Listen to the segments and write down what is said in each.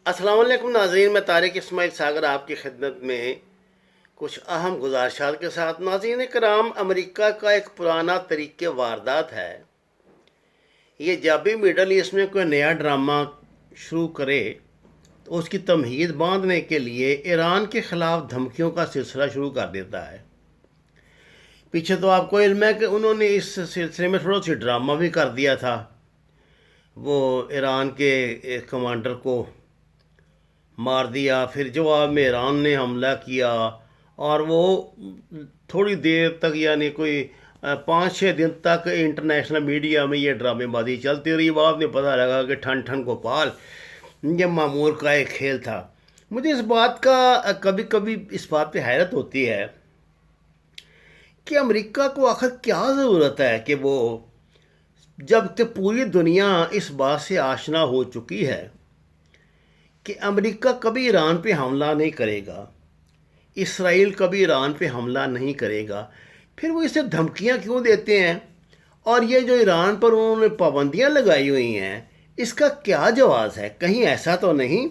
السلام علیکم ناظرین، میں طارق اسماعیل ساگر آپ کی خدمت میں کچھ اہم گزارشات کے ساتھ۔ ناظرین کرام، امریکہ کا ایک پرانا طریقہ واردات ہے، یہ جب بھی مڈل ایسٹ میں کوئی نیا ڈرامہ شروع کرے تو اس کی تمہید باندھنے کے لیے ایران کے خلاف دھمکیوں کا سلسلہ شروع کر دیتا ہے۔ پیچھے تو آپ کو علم ہے کہ انہوں نے اس سلسلے میں تھوڑا سی ڈرامہ بھی کر دیا تھا، وہ ایران کے ایک کمانڈر کو مار دیا، پھر جواب میں ایران نے حملہ کیا، اور وہ تھوڑی دیر تک یعنی کوئی 5-6 دن تک انٹرنیشنل میڈیا میں یہ ڈرامے بازی چلتی رہی۔ بعد میں پتہ لگا کہ ٹھن ٹھن گوپال یہ معمور کا ایک کھیل تھا۔ مجھے اس بات کا کبھی کبھی اس بات پہ حیرت ہوتی ہے کہ امریکہ کو آخر کیا ضرورت ہے کہ وہ، جب کہ پوری دنیا اس بات سے آشنا ہو چکی ہے کہ امریکہ کبھی ایران پہ حملہ نہیں کرے گا، اسرائیل کبھی ایران پہ حملہ نہیں کرے گا، پھر وہ اسے دھمکیاں کیوں دیتے ہیں؟ اور یہ جو ایران پر انہوں نے پابندیاں لگائی ہوئی ہیں، اس کا کیا جواز ہے؟ کہیں ایسا تو نہیں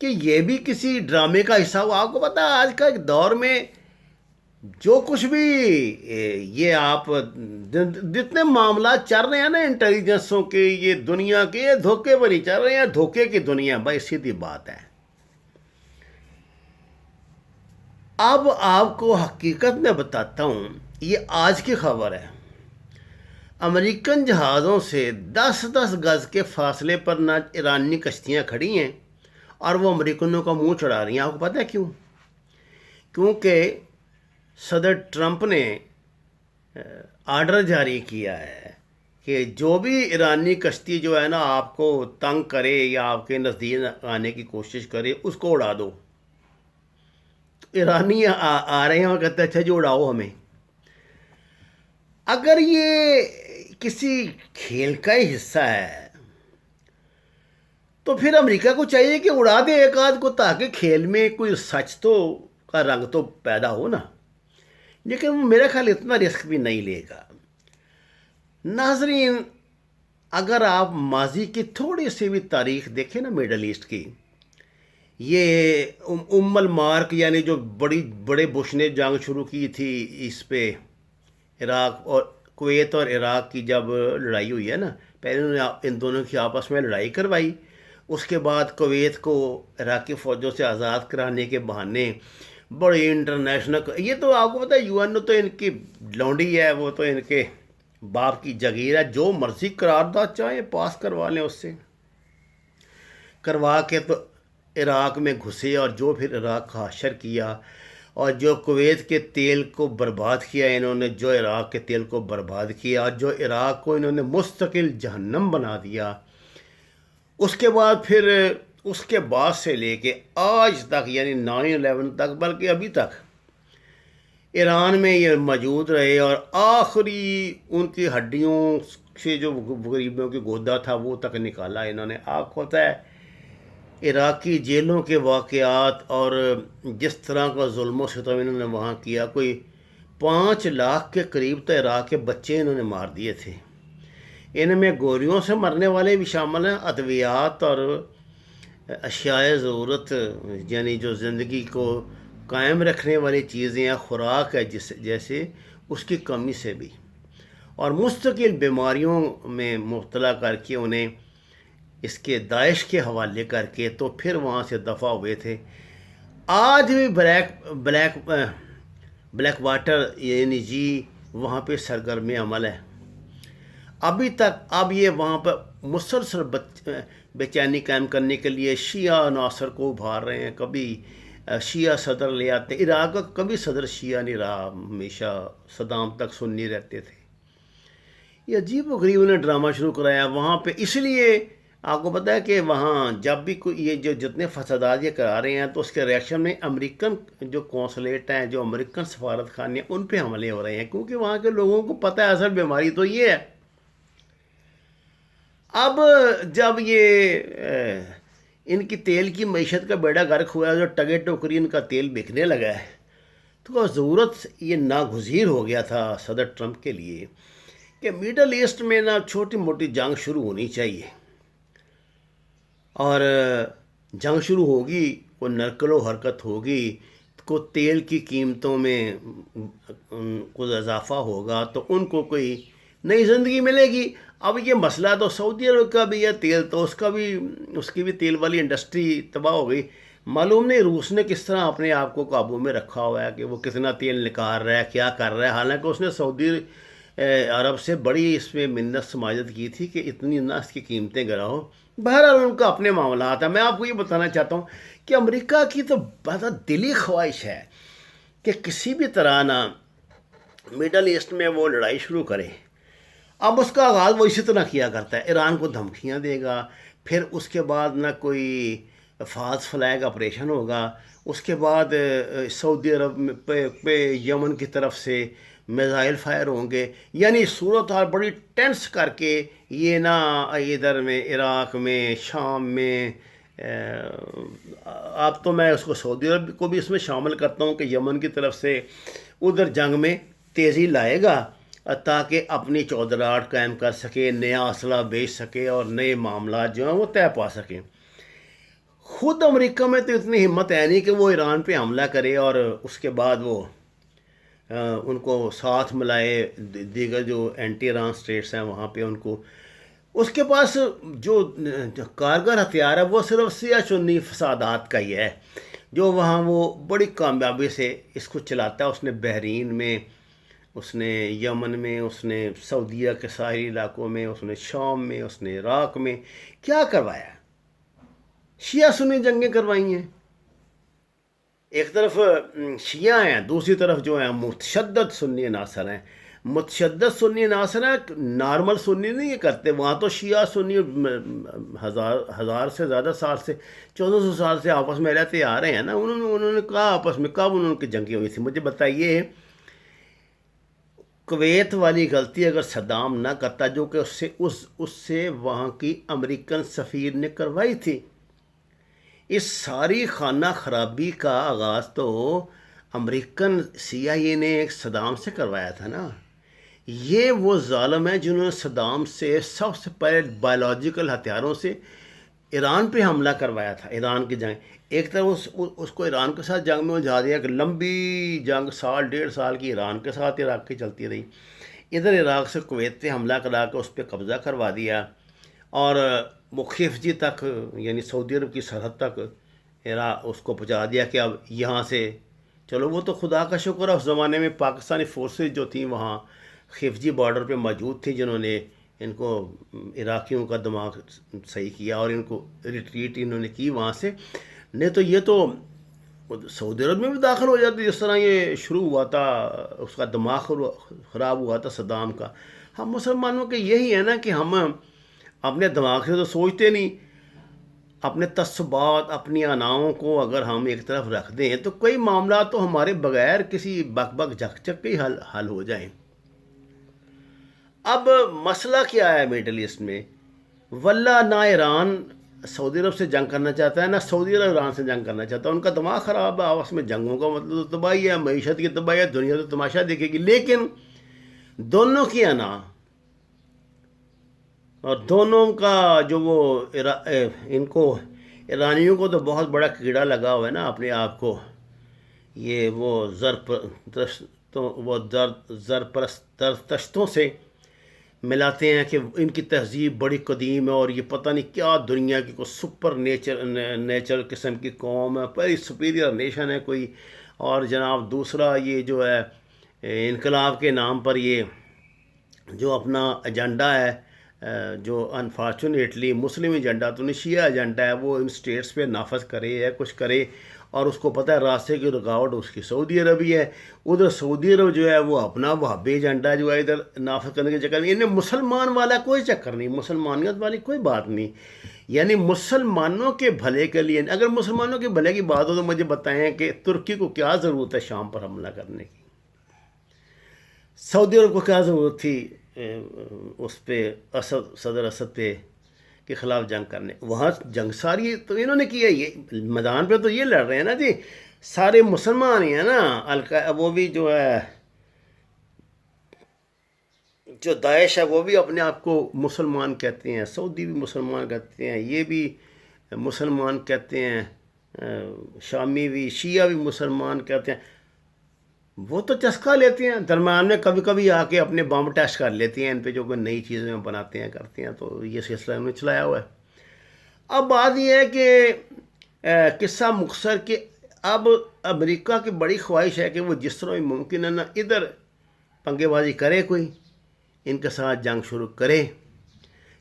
کہ یہ بھی کسی ڈرامے کا حصہ ہو؟ آپ کو پتہ ہے آج کا ایک دور میں جو کچھ بھی یہ آپ جتنے معاملات چل رہے ہیں نا انٹیلیجنسوں کے، یہ دنیا کے، یہ دھوکے پر ہی چل رہے ہیں، دھوکے کی دنیا، بھائی سیدھی بات ہے۔ اب آپ کو حقیقت میں بتاتا ہوں، یہ آج کی خبر ہے۔ امریکن جہازوں سے 10-10 گز کے فاصلے پر نہ ایرانی کشتیاں کھڑی ہیں اور وہ امریکنوں کا منہ چڑھا رہی ہیں۔ آپ کو پتہ ہے کیوں؟ کیونکہ صدر ٹرمپ نے آرڈر جاری کیا ہے کہ جو بھی ایرانی کشتی جو ہے نا آپ کو تنگ کرے یا آپ کے نزدیک آنے کی کوشش کرے، اس کو اڑا دو۔ ایرانی آ رہے ہیں اور کہتے ہیں اچھا جو اڑاؤ ہمیں۔ اگر یہ کسی کھیل کا ہی حصہ ہے تو پھر امریکہ کو چاہیے کہ اڑا دے ایک آدھ کو، تاکہ کھیل میں کوئی سچ تو کا رنگ تو پیدا ہو نا۔ لیکن میرا خیال اتنا رسک بھی نہیں لے گا۔ ناظرین، اگر آپ ماضی کی تھوڑی سی بھی تاریخ دیکھیں نا مڈل ایسٹ کی، یہ المارک یعنی جو بڑے بش نے جنگ شروع کی تھی اس پہ، عراق اور کویت اور عراق کی جب لڑائی ہوئی ہے نا، پہلے انہوں نے ان دونوں کی آپس میں لڑائی کروائی، اس کے بعد کویت کو عراقی فوجوں سے آزاد کرانے کے بہانے بڑی انٹرنیشنل، یہ تو آپ کو پتہ ہے یو این تو ان کی لونڈی ہے، وہ تو ان کے باپ کی جگیر ہے، جو مرضی قرارداد چاہیں پاس کروا لیں اس سے، کروا کے تو عراق میں گھسے، اور جو پھر عراق کا حشر کیا، اور جو کویت کے تیل کو برباد کیا انہوں نے، جو عراق کے تیل کو برباد کیا، اور جو عراق کو انہوں نے مستقل جہنم بنا دیا، اس کے بعد پھر اس کے بعد سے لے کے آج تک یعنی 9/11 تک، بلکہ ابھی تک ایران میں یہ موجود رہے، اور آخری ان کی ہڈیوں سے جو غریبوں کی گودا تھا وہ تک نکالا انہوں نے۔ آپ کو پتہ ہے عراقی جیلوں کے واقعات اور جس طرح کا ظلم و ستم انہوں نے وہاں کیا، کوئی 5 لاکھ کے قریب تو عراق کے بچے انہوں نے مار دیے تھے۔ ان میں گولیوں سے مرنے والے بھی شامل ہیں، ادویات اور اشیاء ضرورت یعنی جو زندگی کو قائم رکھنے والی چیزیں ہیں، خوراک ہے جیسے، اس کی کمی سے بھی، اور مستقل بیماریوں میں مبتلا کر کے انہیں اس کے داعش کے حوالے کر کے تو پھر وہاں سے دفع ہوئے تھے۔ آج بھی بلیک واٹر یعنی جی وہاں پہ سرگرم عمل ہے ابھی تک۔ اب یہ وہاں پر مسلسل بے چینی قائم کرنے کے لیے شیعہ عناصر کو ابھار رہے ہیں، کبھی شیعہ صدر لے آتے، عراق کا کبھی صدر شیعہ نہیں رہا، ہمیشہ صدام تک سنی رہتے تھے۔ یہ عجیب و غریب نے ڈرامہ شروع کرایا وہاں پہ، اس لیے آپ کو پتہ ہے کہ وہاں جب بھی کوئی یہ جو جتنے فسادات یہ کرا رہے ہیں تو اس کے ریئیکشن میں امریکن جو قونصلیٹ ہیں، جو امریکن سفارت خانے ہیں، ان پہ حملے ہو رہے ہیں، کیونکہ وہاں کے لوگوں کو پتہ ہے اصل بیماری تو یہ ہے۔ اب جب یہ ان کی تیل کی معیشت کا بیڑا غرق ہوا ہے، جو ٹگے ٹوکری ان کا تیل بکنے لگا ہے، تو ضرورت یہ ناگزیر ہو گیا تھا صدر ٹرمپ کے لیے کہ مڈل ایسٹ میں نا چھوٹی موٹی جنگ شروع ہونی چاہیے، اور جنگ شروع ہوگی، کوئی نقل و حرکت ہوگی، کو تیل کی قیمتوں میں کچھ اضافہ ہوگا تو ان کو کوئی نئی زندگی ملے گی۔ اب یہ مسئلہ تو سعودی عرب کا بھی ہے، تیل تو اس کی بھی تیل والی انڈسٹری تباہ ہو گئی۔ معلوم نہیں روس نے کس طرح اپنے آپ کو قابو میں رکھا ہوا ہے کہ وہ کتنا تیل نکال رہا ہے، کیا کر رہا ہے، حالانکہ اس نے سعودی عرب سے بڑی اس میں منت سماجت کی تھی کہ اتنی نہ اس کی قیمتیں گراؤ۔ بہرحال ان کا اپنے معاملات ہیں۔ میں آپ کو یہ بتانا چاہتا ہوں کہ امریکہ کی تو بہت دلی خواہش ہے کہ کسی بھی طرح نہ مڈل ایسٹ میں وہ لڑائی شروع کرے۔ اب اس کا آغاز وہ اسی طرح کیا کرتا ہے، ایران کو دھمکیاں دے گا، پھر اس کے بعد نہ کوئی فالس فلیگ آپریشن ہوگا، اس کے بعد سعودی عرب پہ یمن کی طرف سے میزائل فائر ہوں گے، یعنی صورتحال بڑی ٹینس کر کے یہ نہ ادھر میں عراق میں شام میں اب تو میں اس کو سعودی عرب کو بھی اس میں شامل کرتا ہوں کہ یمن کی طرف سے ادھر جنگ میں تیزی لائے گا تاکہ اپنی چودراہٹ قائم کر سکے، نیا اسلحہ بیچ سکے اور نئے معاملات جو ہیں وہ طے پا سکیں۔ خود امریکہ میں تو اتنی ہمت ہے نہیں کہ وہ ایران پہ حملہ کرے اور اس کے بعد وہ ان کو ساتھ ملائے، دیگر جو اینٹی ایران اسٹیٹس ہیں وہاں پہ ان کو۔ اس کے پاس جو کارگر ہتھیار ہے وہ صرف سیاہ چنی فسادات کا ہی ہے، جو وہاں وہ بڑی کامیابی سے اس کو چلاتا ہے۔ اس نے بحرین میں، اس نے یمن میں، اس نے سعودیہ کے ساحلی علاقوں میں، اس نے شام میں، اس نے عراق میں کیا کروایا؟ شیعہ سنی جنگیں کروائی ہیں۔ ایک طرف شیعہ ہیں، دوسری طرف جو ہیں متشدد سنی عناصر ہیں۔ متشدد سنی عناصر ہیں، نارمل سنی نہیں یہ کرتے، وہاں تو شیعہ سنی ہزار سے زیادہ سال سے، 1400 سال سے آپس میں رہتے آ رہے ہیں نا۔ انہوں نے کہا آپس میں کب انہوں کی جنگیں ہوئی تھی؟ مجھے بتائیے، کویت والی غلطی اگر صدام نہ کرتا، جو کہ اس سے وہاں کی امریکن سفیر نے کروائی تھی، اس ساری خانہ خرابی کا آغاز تو امریکن CIA نے صدام سے کروایا تھا نا۔ یہ وہ ظالم ہیں جنہوں نے صدام سے سب سے پہلے بایولوجیکل ہتھیاروں سے ایران پہ حملہ کروایا تھا، ایران کی جنگ۔ ایک طرف اس کو ایران کے ساتھ جنگ میں الجھا دیا کہ لمبی جنگ 1.5 سال کی ایران کے ساتھ عراق کی چلتی رہی۔ ادھر عراق سے کویت پہ حملہ کرا کے اس پہ قبضہ کروا دیا، اور وہ خفجی تک یعنی سعودی عرب کی سرحد تک اس کو پہنچا دیا کہ اب یہاں سے چلو۔ وہ تو خدا کا شکر ہے اس زمانے میں پاکستانی فورسز جو تھیں وہاں خفجی بارڈر پہ موجود تھی، جنہوں نے ان کو عراقیوں کا دماغ صحیح کیا اور ان کو ریٹریٹ انہوں نے کی وہاں سے۔ نہیں تو یہ تو سعودی عرب میں بھی داخل ہو جاتی، جس طرح یہ شروع ہوا تھا، اس کا دماغ خراب ہوا تھا صدام کا۔ ہم مسلمانوں کے یہی ہے نا کہ ہم اپنے دماغ سے تو سوچتے نہیں، اپنے تعصبات، اپنی اناؤں کو اگر ہم ایک طرف رکھ دیں تو کئی معاملات تو ہمارے بغیر کسی بک بک جھک جھک کے ہی حل ہو جائیں۔ اب مسئلہ کیا ہے مڈل ایسٹ میں؟ واللہ نہ ایران سعودی عرب سے جنگ کرنا چاہتا ہے، نہ سعودی عرب ایران سے جنگ کرنا چاہتا ہے۔ ان کا دماغ خراب ہے، آپس میں جنگوں کا مطلب تو تباہی ہے، معیشت کی تباہی ہے، دنیا تو تماشا دیکھے گی۔ لیکن دونوں کی انا اور دونوں کا جو وہ ان کو ایرانیوں کو تو بہت بڑا کیڑا لگا ہوا ہے نا اپنے آپ کو، یہ وہ زرتشتوں سے ملاتے ہیں کہ ان کی تہذیب بڑی قدیم ہے اور یہ پتہ نہیں کیا دنیا کی کوئی سپر نیچر قسم کی قوم ہے، بڑی سپیریئر نیشن ہے کوئی۔ اور جناب دوسرا یہ جو ہے انقلاب کے نام پر یہ جو اپنا ایجنڈا ہے، جو انفارچونیٹلی مسلم ایجنڈا تو نہیں، شیعہ ایجنڈا ہے، وہ ان سٹیٹس پہ نافذ کرے یا کچھ کرے، اور اس کو پتہ ہے راستے کی رکاوٹ اس کی سعودی عربی ہے۔ ادھر سعودی عرب جو ہے وہ اپنا وہابی ایجنڈا جو ہے ادھر نافذ کرنے کے چکر میں، انہیں مسلمان والا کوئی چکر نہیں، مسلمانیت والی کوئی بات نہیں، یعنی مسلمانوں کے بھلے کے لیے۔ اگر مسلمانوں کے بھلے کی بات ہو تو مجھے بتائیں کہ ترکی کو کیا ضرورت ہے شام پر حملہ کرنے کی؟ سعودی عرب کو کیا ضرورت تھی اس پہ صدر اسد پہ کے خلاف جنگ کرنے؟ وہاں جنگ ساری تو انہوں نے کی ہے، یہ میدان پہ تو یہ لڑ رہے ہیں نا جی، سارے مسلمان ہی ہیں نا۔ وہ بھی جو ہے جو داعش ہے وہ بھی اپنے آپ کو مسلمان کہتے ہیں، سعودی بھی مسلمان کہتے ہیں، یہ بھی مسلمان کہتے ہیں، شامی بھی، شیعہ بھی مسلمان کہتے ہیں، وہ تو چسکا لیتے ہیں، درمیان میں کبھی کبھی آ کے اپنے بم ٹیسٹ کر لیتے ہیں ان پہ، جو کوئی نئی چیزیں بناتے ہیں کرتے ہیں، تو یہ سلسلہ انہوں نے چلایا ہوا ہے۔ اب بات یہ ہے کہ قصہ مختصر کہ اب امریکہ کی بڑی خواہش ہے کہ وہ جس طرح بھی ممکن ہے نا ادھر پنگے بازی کرے، کوئی ان کے ساتھ جنگ شروع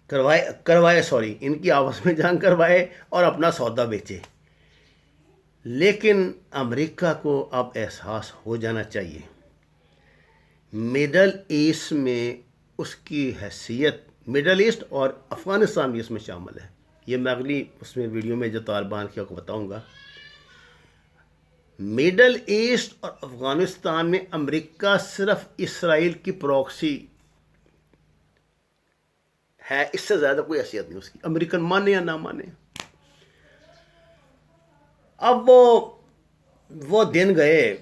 کروائے ان کی آپس میں جنگ کروائے اور اپنا سودا بیچے۔ لیکن امریکہ کو اب احساس ہو جانا چاہیے مڈل ایسٹ میں اس کی حیثیت، مڈل ایسٹ اور افغانستان بھی اس میں شامل ہے، یہ میں اگلی اس میں ویڈیو میں جو طالبان کی آپ کو بتاؤں گا۔ مڈل ایسٹ اور افغانستان میں امریکہ صرف اسرائیل کی پروکسی ہے، اس سے زیادہ کوئی حیثیت نہیں اس کی، امریکن مانے یا نہ مانے۔ اب وہ دن گئے،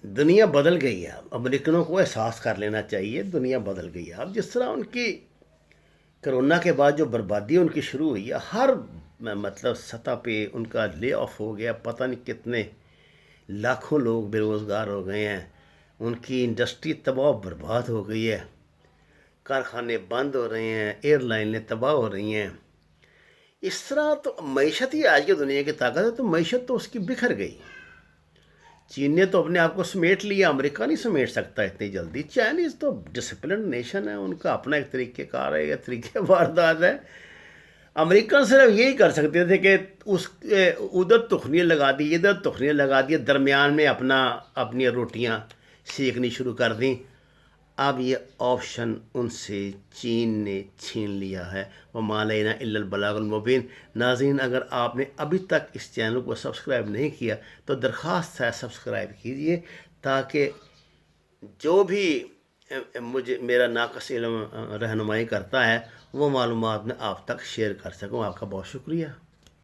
دنیا بدل گئی ہے، اب امریکنوں کو احساس کر لینا چاہیے دنیا بدل گئی ہے۔ اب جس طرح ان کی کرونا کے بعد جو بربادی ان کی شروع ہوئی ہے، ہر مطلب سطح پہ ان کا لے آف ہو گیا، پتہ نہیں کتنے لاکھوں لوگ بے روزگار ہو گئے ہیں، ان کی انڈسٹری تباہ برباد ہو گئی ہے، کارخانے بند ہو رہے ہیں، ایئر لائنیں تباہ ہو رہی ہیں۔ اس طرح تو معیشت ہی آج کی دنیا کی طاقت ہے، تو معیشت تو اس کی بکھر گئی۔ چین نے تو اپنے آپ کو سمیٹ لیا، امریکہ نہیں سمیٹ سکتا اتنی جلدی۔ چائنیز تو ڈسپلن نیشن ہے، ان کا اپنا ایک طریقہ کار ہے، ایک طریقہ واردات ہے۔ امریکہ صرف یہی کر سکتے تھے کہ ادھر تخنیاں لگا دی، ادھر تخنیاں لگا دی، درمیان میں اپنی روٹیاں سیکھنی شروع کر دیں۔ اب یہ آپشن ان سے چین نے چھین لیا ہے۔ وَمَا عَلَيْنَا إِلَّا الْبَلَاغُ الْمُبِينُ۔ ناظرین، اگر آپ نے ابھی تک اس چینل کو سبسکرائب نہیں کیا تو درخواست ہے سبسکرائب کیجئے، تاکہ جو بھی میرا ناقص علم رہنمائی کرتا ہے وہ معلومات میں آپ تک شیئر کر سکوں۔ آپ کا بہت شکریہ۔